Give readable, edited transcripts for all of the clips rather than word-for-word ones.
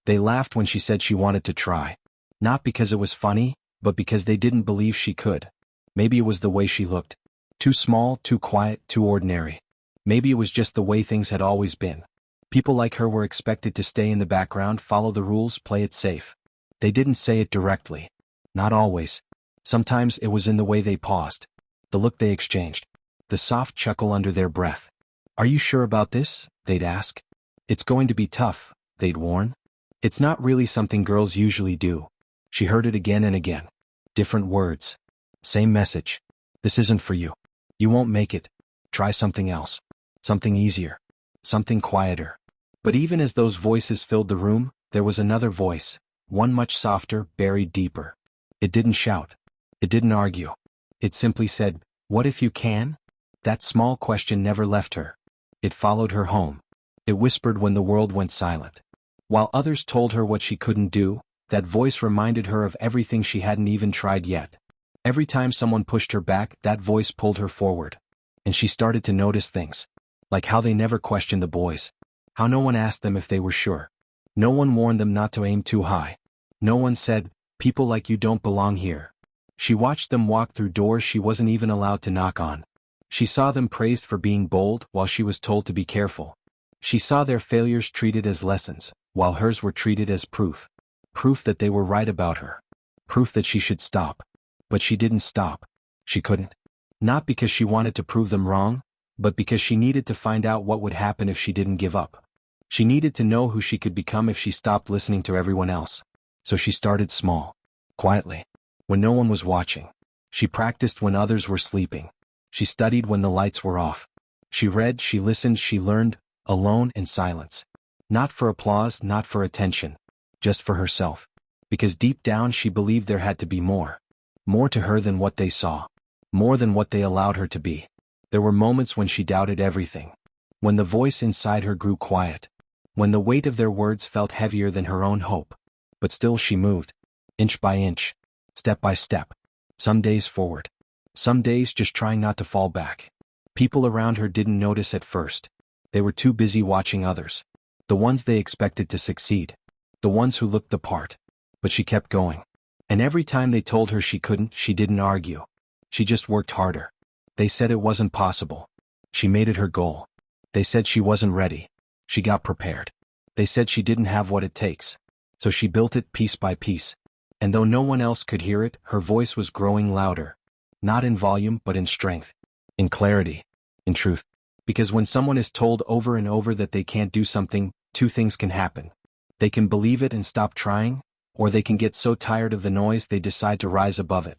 They laughed when she said she wanted to try. Not because it was funny, but because they didn't believe she could. Maybe it was the way she looked. Too small, too quiet, too ordinary. Maybe it was just the way things had always been. People like her were expected to stay in the background, follow the rules, play it safe. They didn't say it directly. Not always. Sometimes it was in the way they paused. The look they exchanged. The soft chuckle under their breath. "Are you sure about this?" they'd ask. "It's going to be tough," they'd warn. It's not really something girls usually do. She heard it again and again. Different words. Same message. "This isn't for you. You won't make it. Try something else. Something easier. Something quieter." But even as those voices filled the room, there was another voice, one much softer, buried deeper. It didn't shout. It didn't argue. It simply said, "What if you can?" That small question never left her. It followed her home. It whispered when the world went silent. While others told her what she couldn't do, that voice reminded her of everything she hadn't even tried yet. Every time someone pushed her back, that voice pulled her forward. And she started to notice things. Like how they never questioned the boys. How no one asked them if they were sure. No one warned them not to aim too high. No one said, "People like you don't belong here." She watched them walk through doors she wasn't even allowed to knock on. She saw them praised for being bold while she was told to be careful. She saw their failures treated as lessons, while hers were treated as proof. Proof that they were right about her. Proof that she should stop. But she didn't stop. She couldn't. Not because she wanted to prove them wrong, but because she needed to find out what would happen if she didn't give up. She needed to know who she could become if she stopped listening to everyone else. So she started small. Quietly. When no one was watching. She practiced when others were sleeping. She studied when the lights were off. She read, she listened, she learned, alone in silence. Not for applause, not for attention. Just for herself. Because deep down she believed there had to be more. More to her than what they saw. More than what they allowed her to be. There were moments when she doubted everything. When the voice inside her grew quiet. When the weight of their words felt heavier than her own hope. But still she moved. Inch by inch. Step by step. Some days forward. Some days just trying not to fall back. People around her didn't notice at first. They were too busy watching others. The ones they expected to succeed. The ones who looked the part. But she kept going. And every time they told her she couldn't, she didn't argue. She just worked harder. They said it wasn't possible. She made it her goal. They said she wasn't ready. She got prepared. They said she didn't have what it takes. So she built it piece by piece. And though no one else could hear it, her voice was growing louder. Not in volume, but in strength. In clarity. In truth. Because when someone is told over and over that they can't do something, two things can happen. They can believe it and stop trying, or they can get so tired of the noise they decide to rise above it.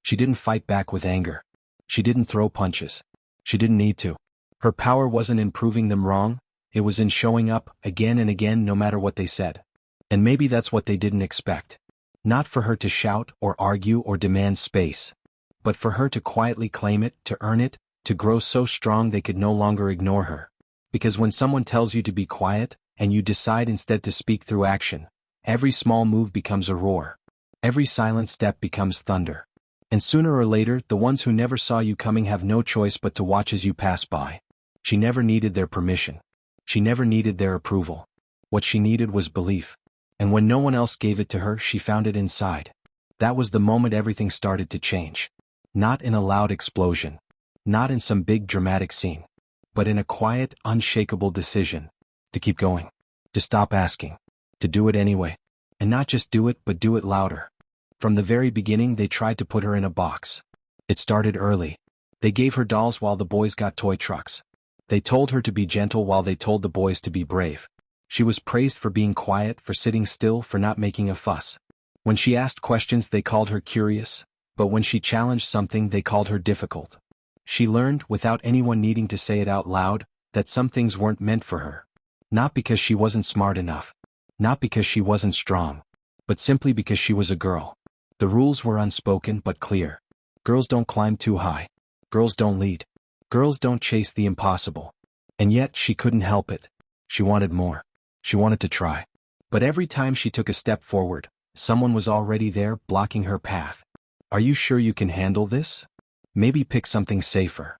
She didn't fight back with anger. She didn't throw punches. She didn't need to. Her power wasn't in proving them wrong, it was in showing up, again and again, no matter what they said. And maybe that's what they didn't expect. Not for her to shout or argue or demand space. But for her to quietly claim it, to earn it, to grow so strong they could no longer ignore her. Because when someone tells you to be quiet, and you decide instead to speak through action, every small move becomes a roar. Every silent step becomes thunder. And sooner or later, the ones who never saw you coming have no choice but to watch as you pass by. She never needed their permission. She never needed their approval. What she needed was belief. And when no one else gave it to her, she found it inside. That was the moment everything started to change. Not in a loud explosion. Not in some big dramatic scene. But in a quiet, unshakable decision. To keep going. To stop asking. To do it anyway. And not just do it, but do it louder. From the very beginning, they tried to put her in a box. It started early. They gave her dolls while the boys got toy trucks. They told her to be gentle while they told the boys to be brave. She was praised for being quiet, for sitting still, for not making a fuss. When she asked questions, they called her curious, but when she challenged something, they called her difficult. She learned, without anyone needing to say it out loud, that some things weren't meant for her. Not because she wasn't smart enough. Not because she wasn't strong. But simply because she was a girl. The rules were unspoken but clear. Girls don't climb too high. Girls don't lead. Girls don't chase the impossible. And yet, she couldn't help it. She wanted more. She wanted to try. But every time she took a step forward, someone was already there, blocking her path. Are you sure you can handle this? Maybe pick something safer.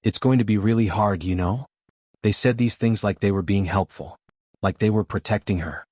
It's going to be really hard, you know? They said these things like they were being helpful. Like they were protecting her.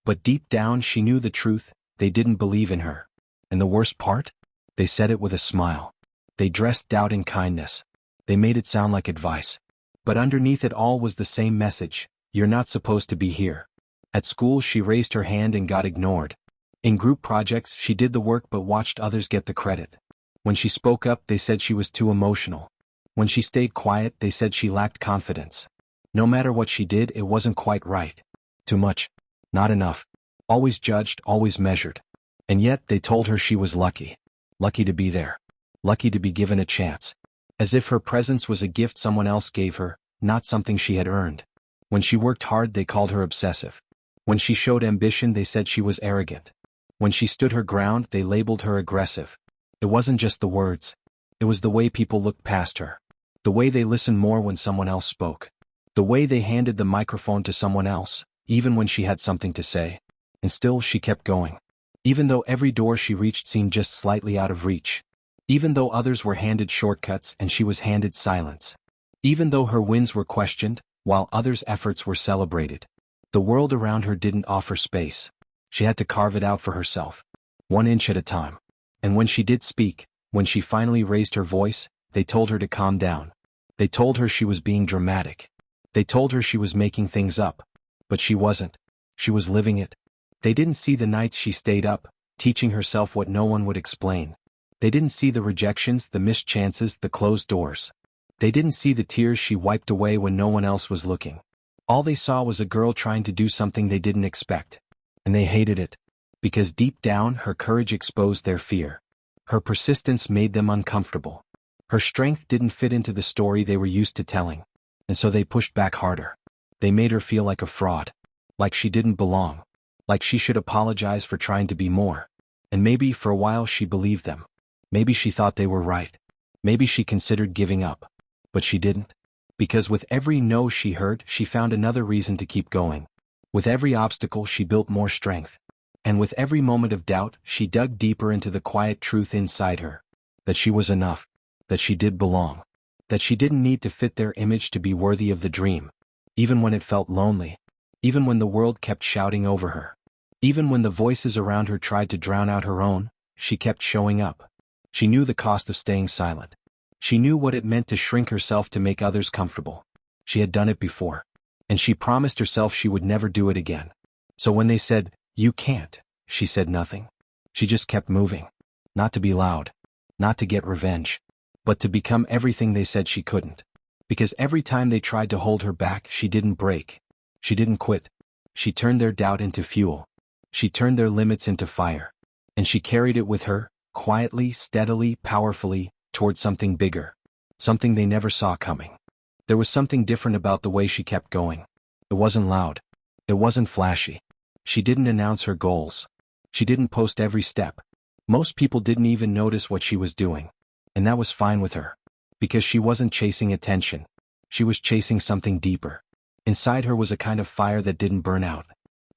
But deep down she knew the truth, they didn't believe in her. And the worst part? They said it with a smile. They dressed doubt in kindness. They made it sound like advice. But underneath it all was the same message: you're not supposed to be here. At school she raised her hand and got ignored. In group projects she did the work but watched others get the credit. When she spoke up they said she was too emotional. When she stayed quiet they said she lacked confidence. No matter what she did, it wasn't quite right. Too much. Not enough. Always judged, always measured. And yet they told her she was lucky. Lucky to be there. Lucky to be given a chance. As if her presence was a gift someone else gave her, not something she had earned. When she worked hard they called her obsessive. When she showed ambition they said she was arrogant. When she stood her ground they labeled her aggressive. It wasn't just the words. It was the way people looked past her. The way they listened more when someone else spoke. The way they handed the microphone to someone else, even when she had something to say. And still she kept going. Even though every door she reached seemed just slightly out of reach. Even though others were handed shortcuts and she was handed silence. Even though her wins were questioned, while others' efforts were celebrated. The world around her didn't offer space. She had to carve it out for herself. 1 inch at a time. And when she did speak, when she finally raised her voice, they told her to calm down. They told her she was being dramatic. They told her she was making things up. But she wasn't. She was living it. They didn't see the nights she stayed up, teaching herself what no one would explain. They didn't see the rejections, the missed chances, the closed doors. They didn't see the tears she wiped away when no one else was looking. All they saw was a girl trying to do something they didn't expect. And they hated it. Because deep down her courage exposed their fear. Her persistence made them uncomfortable. Her strength didn't fit into the story they were used to telling. And so they pushed back harder. They made her feel like a fraud. Like she didn't belong. Like she should apologize for trying to be more. And maybe for a while she believed them. Maybe she thought they were right. Maybe she considered giving up. But she didn't. Because with every no she heard, she found another reason to keep going. With every obstacle she built more strength. And with every moment of doubt, she dug deeper into the quiet truth inside her. That she was enough. That she did belong. That she didn't need to fit their image to be worthy of the dream. Even when it felt lonely. Even when the world kept shouting over her. Even when the voices around her tried to drown out her own, she kept showing up. She knew the cost of staying silent. She knew what it meant to shrink herself to make others comfortable. She had done it before. And she promised herself she would never do it again. So when they said, "You can't," she said nothing. She just kept moving. Not to be loud. Not to get revenge. But to become everything they said she couldn't. Because every time they tried to hold her back, she didn't break. She didn't quit. She turned their doubt into fuel. She turned their limits into fire. And she carried it with her, quietly, steadily, powerfully, towards something bigger. Something they never saw coming. There was something different about the way she kept going. It wasn't loud. It wasn't flashy. She didn't announce her goals. She didn't post every step. Most people didn't even notice what she was doing. And that was fine with her. Because she wasn't chasing attention. She was chasing something deeper. Inside her was a kind of fire that didn't burn out.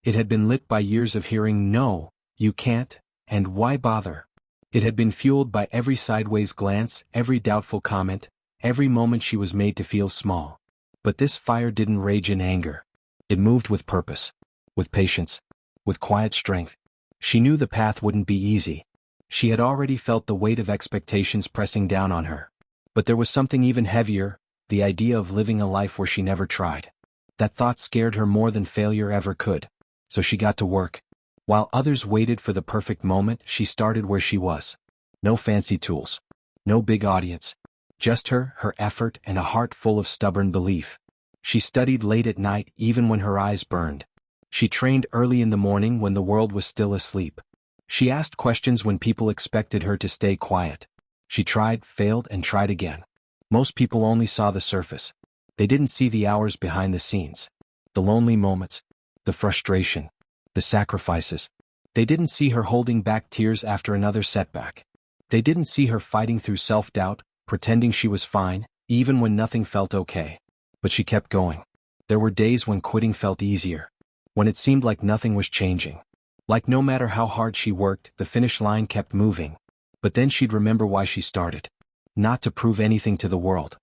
It had been lit by years of hearing "no, you can't," and "why bother?" It had been fueled by every sideways glance, every doubtful comment, every moment she was made to feel small. But this fire didn't rage in anger. It moved with purpose. With patience. With quiet strength. She knew the path wouldn't be easy. She had already felt the weight of expectations pressing down on her. But there was something even heavier, the idea of living a life where she never tried. That thought scared her more than failure ever could. So she got to work. While others waited for the perfect moment, she started where she was. No fancy tools. No big audience. Just her effort, and a heart full of stubborn belief. She studied late at night, even when her eyes burned. She trained early in the morning when the world was still asleep. She asked questions when people expected her to stay quiet. She tried, failed, and tried again. Most people only saw the surface. They didn't see the hours behind the scenes. The lonely moments. The frustration. The sacrifices. They didn't see her holding back tears after another setback. They didn't see her fighting through self-doubt, pretending she was fine, even when nothing felt okay. But she kept going. There were days when quitting felt easier. When it seemed like nothing was changing. Like no matter how hard she worked, the finish line kept moving. But then she'd remember why she started. Not to prove anything to the world.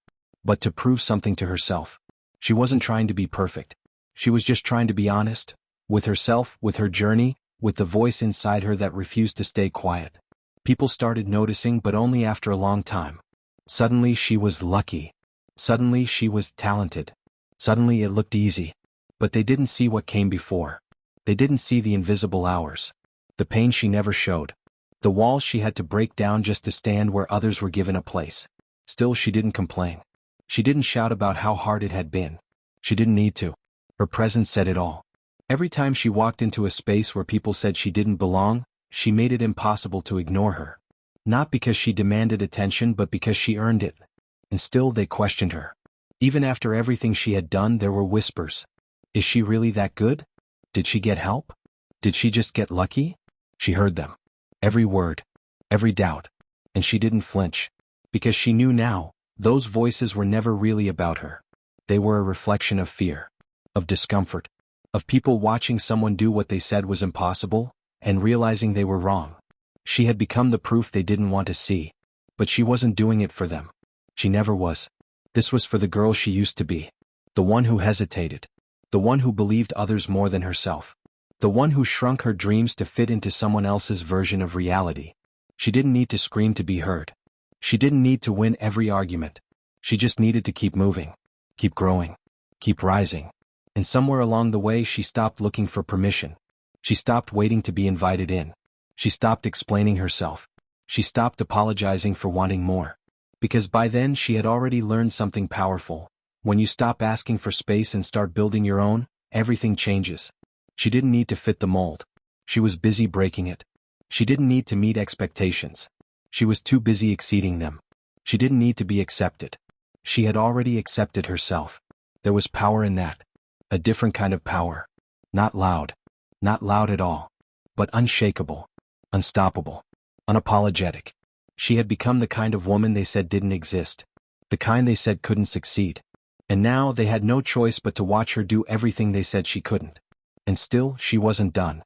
But to prove something to herself. She wasn't trying to be perfect. She was just trying to be honest. With herself, with her journey, with the voice inside her that refused to stay quiet. People started noticing, but only after a long time. Suddenly she was lucky. Suddenly she was talented. Suddenly it looked easy. But they didn't see what came before. They didn't see the invisible hours. The pain she never showed. The walls she had to break down just to stand where others were given a place. Still she didn't complain. She didn't shout about how hard it had been. She didn't need to. Her presence said it all. Every time she walked into a space where people said she didn't belong, she made it impossible to ignore her. Not because she demanded attention, but because she earned it. And still they questioned her. Even after everything she had done, there were whispers. Is she really that good? Did she get help? Did she just get lucky? She heard them. Every word. Every doubt. And she didn't flinch. Because she knew now, those voices were never really about her. They were a reflection of fear. Of discomfort. Of people watching someone do what they said was impossible, and realizing they were wrong. She had become the proof they didn't want to see. But she wasn't doing it for them. She never was. This was for the girl she used to be. The one who hesitated. The one who believed others more than herself. The one who shrunk her dreams to fit into someone else's version of reality. She didn't need to scream to be heard. She didn't need to win every argument. She just needed to keep moving. Keep growing. Keep rising. And somewhere along the way she stopped looking for permission. She stopped waiting to be invited in. She stopped explaining herself. She stopped apologizing for wanting more. Because by then she had already learned something powerful. When you stop asking for space and start building your own, everything changes. She didn't need to fit the mold. She was busy breaking it. She didn't need to meet expectations. She was too busy exceeding them. She didn't need to be accepted. She had already accepted herself. There was power in that. A different kind of power. Not loud. Not loud at all. But unshakable. Unstoppable. Unapologetic. She had become the kind of woman they said didn't exist. The kind they said couldn't succeed. And now they had no choice but to watch her do everything they said she couldn't. And still, she wasn't done.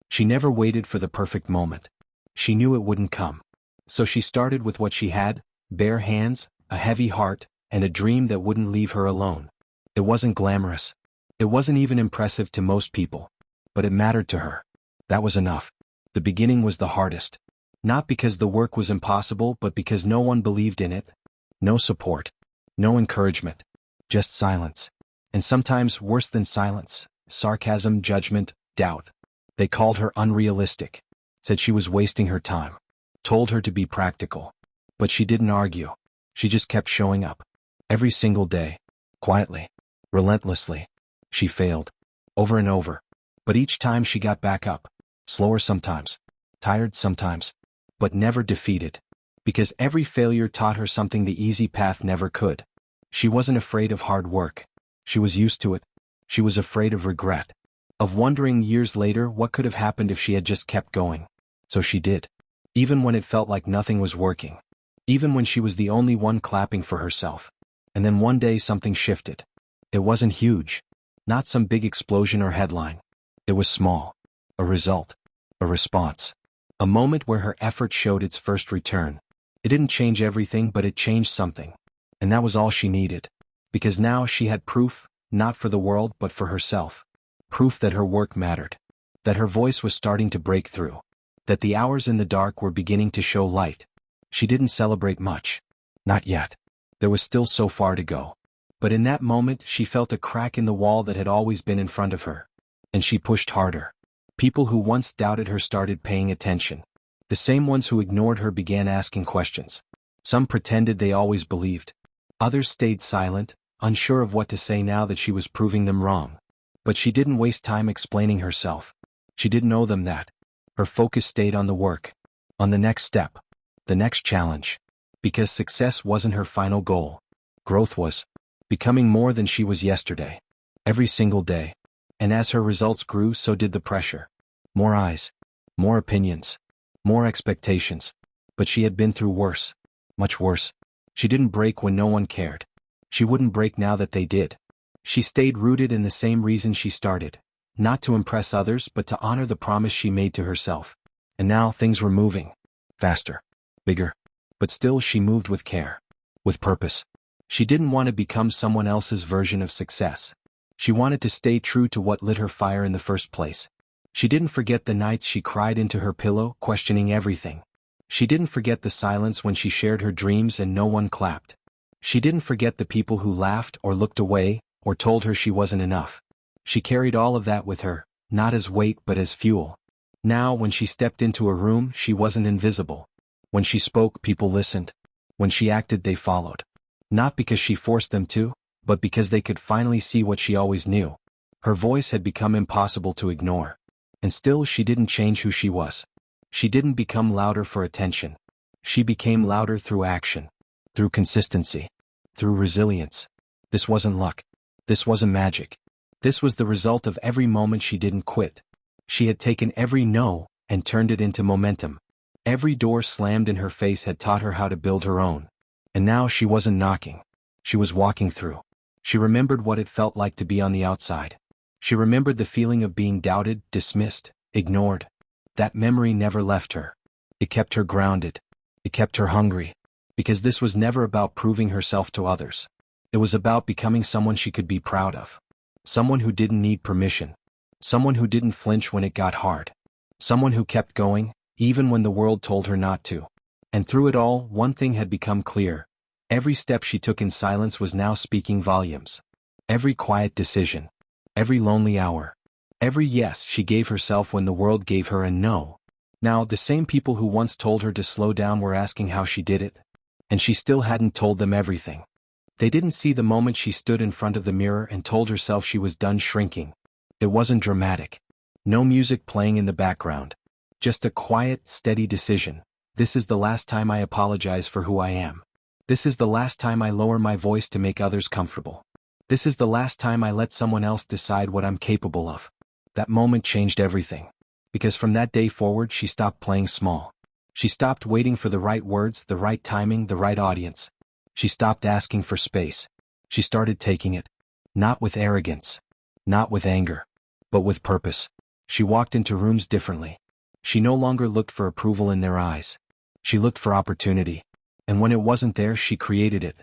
She never waited for the perfect moment. She knew it wouldn't come. So she started with what she had, bare hands, a heavy heart, and a dream that wouldn't leave her alone. It wasn't glamorous. It wasn't even impressive to most people. But it mattered to her. That was enough. The beginning was the hardest. Not because the work was impossible, but because no one believed in it. No support. No encouragement. Just silence. And sometimes worse than silence, sarcasm, judgment, doubt. They called her unrealistic. Said she was wasting her time. Told her to be practical. But she didn't argue. She just kept showing up. Every single day. Quietly. Relentlessly. She failed. Over and over. But each time she got back up. Slower sometimes. Tired sometimes. But never defeated. Because every failure taught her something the easy path never could. She wasn't afraid of hard work. She was used to it. She was afraid of regret. Of wondering years later what could have happened if she had just kept going. So she did. Even when it felt like nothing was working. Even when she was the only one clapping for herself. And then one day something shifted. It wasn't huge. Not some big explosion or headline. It was small. A result. A response. A moment where her effort showed its first return. It didn't change everything, but it changed something. And that was all she needed. Because now she had proof, not for the world but for herself. Proof that her work mattered. That her voice was starting to break through. That the hours in the dark were beginning to show light. She didn't celebrate much. Not yet. There was still so far to go. But in that moment she felt a crack in the wall that had always been in front of her. And she pushed harder. People who once doubted her started paying attention. The same ones who ignored her began asking questions. Some pretended they always believed. Others stayed silent, unsure of what to say now that she was proving them wrong. But she didn't waste time explaining herself. She didn't owe them that. Her focus stayed on the work. On the next step. The next challenge. Because success wasn't her final goal. Growth was. Becoming more than she was yesterday. Every single day. And as her results grew, so did the pressure. More eyes. More opinions. More expectations. But she had been through worse. Much worse. She didn't break when no one cared. She wouldn't break now that they did. She stayed rooted in the same reason she started. Not to impress others, but to honor the promise she made to herself. And now things were moving. Faster. Bigger. But still she moved with care. With purpose. She didn't want to become someone else's version of success. She wanted to stay true to what lit her fire in the first place. She didn't forget the nights she cried into her pillow, questioning everything. She didn't forget the silence when she shared her dreams and no one clapped. She didn't forget the people who laughed or looked away or told her she wasn't enough. She carried all of that with her, not as weight but as fuel. Now, when she stepped into a room, she wasn't invisible. When she spoke, people listened. When she acted, they followed. Not because she forced them to, but because they could finally see what she always knew. Her voice had become impossible to ignore. And still, she didn't change who she was. She didn't become louder for attention. She became louder through action, through consistency, through resilience. This wasn't luck. This wasn't magic. This was the result of every moment she didn't quit. She had taken every no and turned it into momentum. Every door slammed in her face had taught her how to build her own. And now she wasn't knocking. She was walking through. She remembered what it felt like to be on the outside. She remembered the feeling of being doubted, dismissed, ignored. That memory never left her. It kept her grounded. It kept her hungry. Because this was never about proving herself to others. It was about becoming someone she could be proud of. Someone who didn't need permission. Someone who didn't flinch when it got hard. Someone who kept going, even when the world told her not to. And through it all, one thing had become clear. Every step she took in silence was now speaking volumes. Every quiet decision. Every lonely hour. Every yes she gave herself when the world gave her a no. Now, the same people who once told her to slow down were asking how she did it. And she still hadn't told them everything. They didn't see the moment she stood in front of the mirror and told herself she was done shrinking. It wasn't dramatic. No music playing in the background. Just a quiet, steady decision. This is the last time I apologize for who I am. This is the last time I lower my voice to make others comfortable. This is the last time I let someone else decide what I'm capable of. That moment changed everything. Because from that day forward, she stopped playing small. She stopped waiting for the right words, the right timing, the right audience. She stopped asking for space. She started taking it. Not with arrogance. Not with anger. But with purpose. She walked into rooms differently. She no longer looked for approval in their eyes. She looked for opportunity. And when it wasn't there, she created it.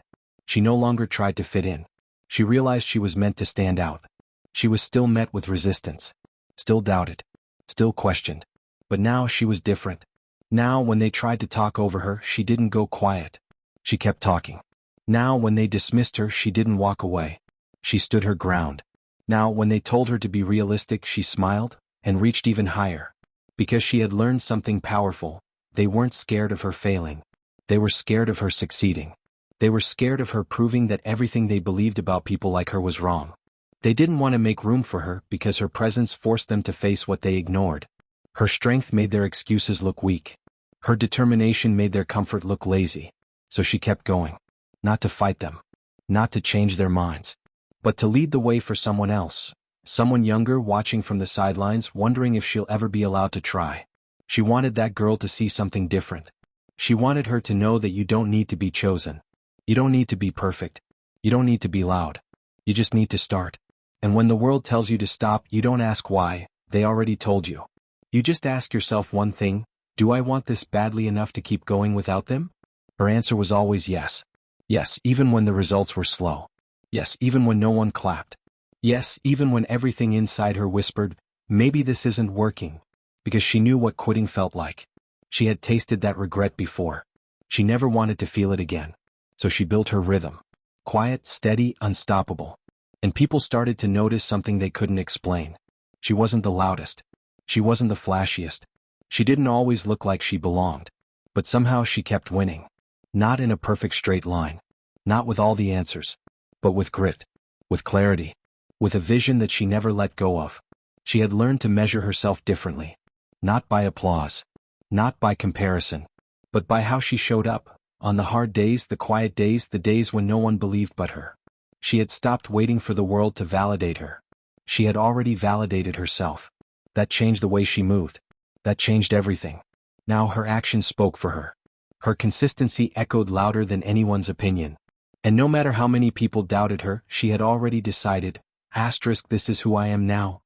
She no longer tried to fit in. She realized she was meant to stand out. She was still met with resistance. Still doubted. Still questioned. But now she was different. Now, when they tried to talk over her, she didn't go quiet. She kept talking. Now, when they dismissed her, she didn't walk away. She stood her ground. Now, when they told her to be realistic, she smiled and reached even higher. Because she had learned something powerful. They weren't scared of her failing. They were scared of her succeeding. They were scared of her proving that everything they believed about people like her was wrong. They didn't want to make room for her because her presence forced them to face what they ignored. Her strength made their excuses look weak. Her determination made their comfort look lazy. So she kept going. Not to fight them. Not to change their minds. But to lead the way for someone else. Someone younger watching from the sidelines, wondering if she'll ever be allowed to try. She wanted that girl to see something different. She wanted her to know that you don't need to be chosen. You don't need to be perfect. You don't need to be loud. You just need to start. And when the world tells you to stop, you don't ask why. They already told you. You just ask yourself one thing: do I want this badly enough to keep going without them? Her answer was always yes. Yes, even when the results were slow. Yes, even when no one clapped. Yes, even when everything inside her whispered, maybe this isn't working. Because she knew what quitting felt like. She had tasted that regret before. She never wanted to feel it again. So she built her rhythm. Quiet, steady, unstoppable. And people started to notice something they couldn't explain. She wasn't the loudest. She wasn't the flashiest. She didn't always look like she belonged. But somehow she kept winning. Not in a perfect straight line. Not with all the answers. But with grit. With clarity. With a vision that she never let go of. She had learned to measure herself differently. Not by applause. Not by comparison. But by how she showed up. On the hard days, the quiet days, the days when no one believed but her. She had stopped waiting for the world to validate her. She had already validated herself. That changed the way she moved. That changed everything. Now her actions spoke for her. Her consistency echoed louder than anyone's opinion. And no matter how many people doubted her, she had already decided, this is who I am now,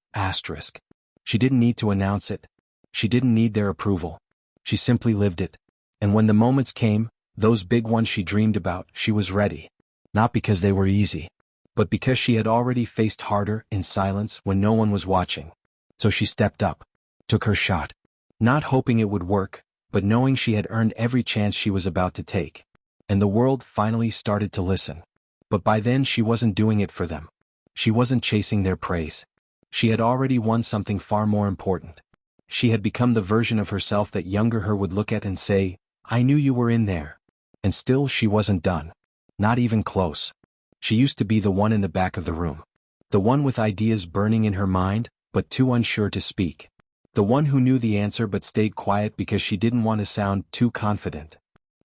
She didn't need to announce it. She didn't need their approval. She simply lived it. And when the moments came, those big ones she dreamed about, she was ready. Not because they were easy. but because she had already faced harder in silence when no one was watching. So she stepped up, took her shot, not hoping it would work, but knowing she had earned every chance she was about to take. And the world finally started to listen. But by then she wasn't doing it for them. She wasn't chasing their praise. She had already won something far more important. She had become the version of herself that younger her would look at and say, "I knew you were in there." And still she wasn't done. Not even close. She used to be the one in the back of the room. The one with ideas burning in her mind, but too unsure to speak. The one who knew the answer but stayed quiet because she didn't want to sound too confident.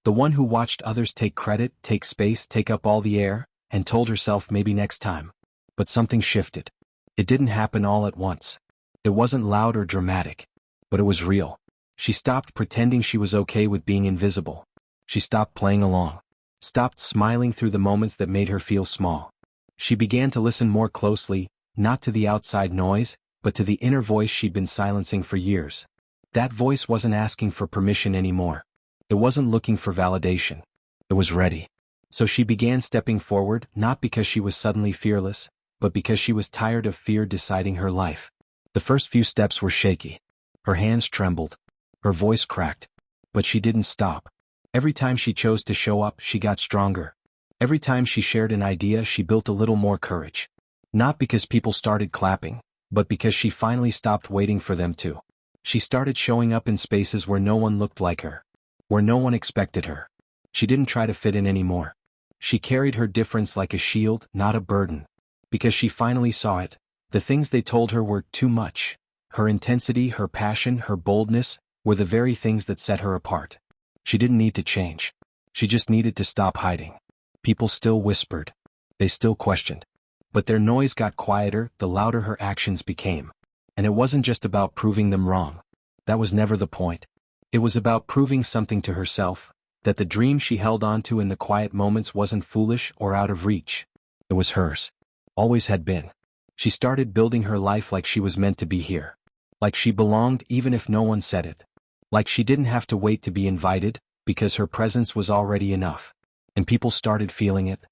The one who watched others take credit, take space, take up all the air, and told herself maybe next time. But something shifted. It didn't happen all at once. It wasn't loud or dramatic. But it was real. She stopped pretending she was okay with being invisible. She stopped playing along. Stopped smiling through the moments that made her feel small. She began to listen more closely, not to the outside noise, but to the inner voice she'd been silencing for years. That voice wasn't asking for permission anymore. It wasn't looking for validation. It was ready. So she began stepping forward, not because she was suddenly fearless, but because she was tired of fear deciding her life. The first few steps were shaky. Her hands trembled. Her voice cracked. But she didn't stop. Every time she chose to show up, she got stronger. Every time she shared an idea, she built a little more courage. Not because people started clapping, but because she finally stopped waiting for them to. She started showing up in spaces where no one looked like her. Where no one expected her. She didn't try to fit in anymore. She carried her difference like a shield, not a burden. Because she finally saw it. The things they told her were too much. Her intensity, her passion, her boldness, were the very things that set her apart. She didn't need to change. She just needed to stop hiding. People still whispered. They still questioned. But their noise got quieter the louder her actions became. And it wasn't just about proving them wrong. That was never the point. It was about proving something to herself, that the dream she held onto in the quiet moments wasn't foolish or out of reach. It was hers. Always had been. She started building her life like she was meant to be here. Like she belonged even if no one said it. Like she didn't have to wait to be invited, because her presence was already enough. And people started feeling it.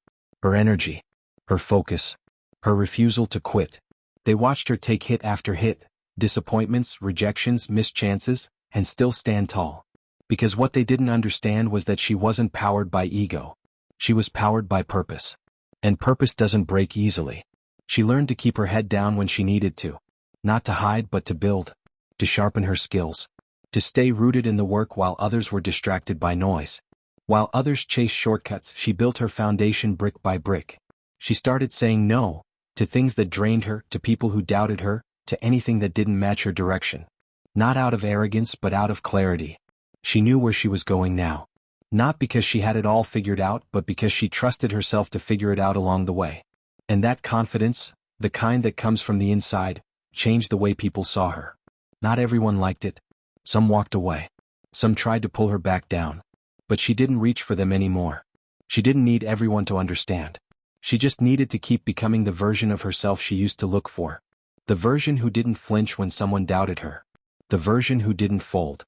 Her energy. Her focus. Her refusal to quit. They watched her take hit after hit, disappointments, rejections, missed chances, and still stand tall. Because what they didn't understand was that she wasn't powered by ego. She was powered by purpose. And purpose doesn't break easily. She learned to keep her head down when she needed to. Not to hide but to build. To sharpen her skills. To stay rooted in the work while others were distracted by noise. While others chased shortcuts, she built her foundation brick by brick. She started saying no, to things that drained her, to people who doubted her, to anything that didn't match her direction. Not out of arrogance but out of clarity. She knew where she was going now. Not because she had it all figured out but because she trusted herself to figure it out along the way. And that confidence, the kind that comes from the inside, changed the way people saw her. Not everyone liked it. Some walked away. Some tried to pull her back down. But she didn't reach for them anymore. She didn't need everyone to understand. She just needed to keep becoming the version of herself she used to look for. The version who didn't flinch when someone doubted her. The version who didn't fold.